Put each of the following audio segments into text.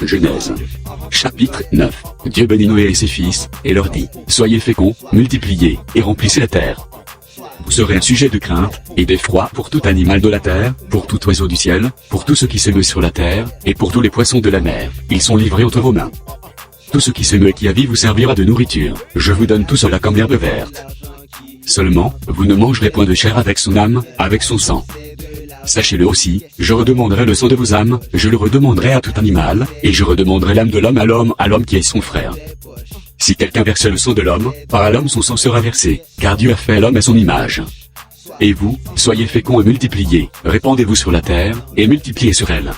Genèse. Chapitre 9. Dieu bénit Noé et ses fils, et leur dit, soyez féconds, multipliez, et remplissez la terre. Vous serez un sujet de crainte, et d'effroi pour tout animal de la terre, pour tout oiseau du ciel, pour tout ce qui se meut sur la terre, et pour tous les poissons de la mer. Ils sont livrés entre vos mains. Tout ce qui se meut et qui a vie vous servira de nourriture. Je vous donne tout cela comme herbe verte. Seulement, vous ne mangerez point de chair avec son âme, avec son sang. Sachez-le aussi, je redemanderai le sang de vos âmes, je le redemanderai à tout animal, et je redemanderai l'âme de l'homme à l'homme qui est son frère. Si quelqu'un verse le sang de l'homme, par l'homme son sang sera versé, car Dieu a fait l'homme à son image. Et vous, soyez féconds et multipliez, répandez-vous sur la terre, et multipliez sur elle.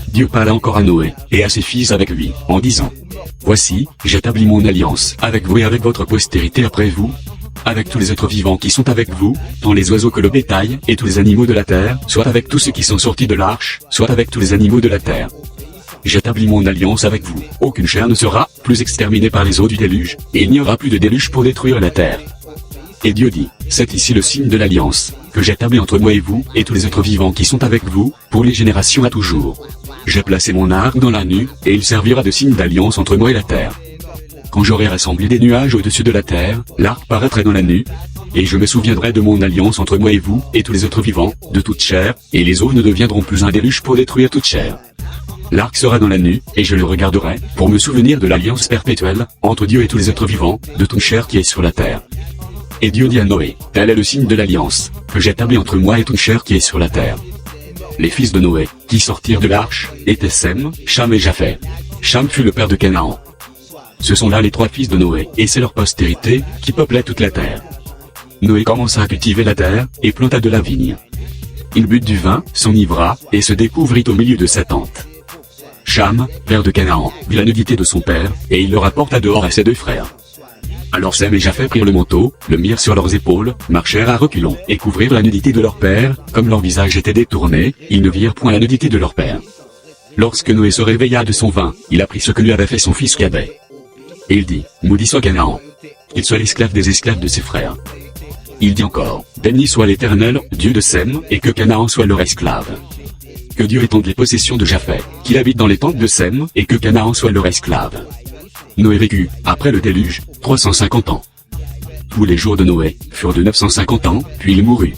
Dieu parla encore à Noé, et à ses fils avec lui, en disant, voici, j'établis mon alliance avec vous et avec votre postérité après vous, avec tous les êtres vivants qui sont avec vous, tant les oiseaux que le bétail, et tous les animaux de la terre, soit avec tous ceux qui sont sortis de l'arche, soit avec tous les animaux de la terre. J'établis mon alliance avec vous, aucune chair ne sera plus exterminée par les eaux du déluge, et il n'y aura plus de déluge pour détruire la terre. Et Dieu dit, c'est ici le signe de l'alliance, que j'établis entre moi et vous, et tous les êtres vivants qui sont avec vous, pour les générations à toujours. J'ai placé mon arc dans la nue, et il servira de signe d'alliance entre moi et la terre. Quand j'aurai rassemblé des nuages au-dessus de la terre, l'arc paraîtrait dans la nue, et je me souviendrai de mon alliance entre moi et vous, et tous les êtres vivants, de toute chair, et les eaux ne deviendront plus un déluge pour détruire toute chair. L'arc sera dans la nue, et je le regarderai, pour me souvenir de l'alliance perpétuelle, entre Dieu et tous les êtres vivants, de toute chair qui est sur la terre. Et Dieu dit à Noé, tel est le signe de l'alliance, que j'établis entre moi et toute chair qui est sur la terre. Les fils de Noé, qui sortirent de l'arche, étaient Sem, Cham et Japheth. Cham fut le père de Canaan. Ce sont là les trois fils de Noé, et c'est leur postérité, qui peuplait toute la terre. Noé commença à cultiver la terre, et planta de la vigne. Il but du vin, s'enivra, et se découvrit au milieu de sa tente. Cham, père de Canaan, vit la nudité de son père, et il le rapporta dehors à ses deux frères. Alors Sem et Japheth prirent le manteau, le mirent sur leurs épaules, marchèrent à reculons, et couvrirent la nudité de leur père, comme leur visage était détourné, ils ne virent point la nudité de leur père. Lorsque Noé se réveilla de son vin, il apprit ce que lui avait fait son fils Cadet. Et il dit, maudit soit Canaan, qu'il soit l'esclave des esclaves de ses frères. Il dit encore, béni soit l'Éternel, Dieu de Sem, et que Canaan soit leur esclave. Que Dieu étende les possessions de Japheth, qu'il habite dans les tentes de Sem, et que Canaan soit leur esclave. Noé vécut, après le déluge, 350 ans. Tous les jours de Noé furent de 950 ans, puis il mourut.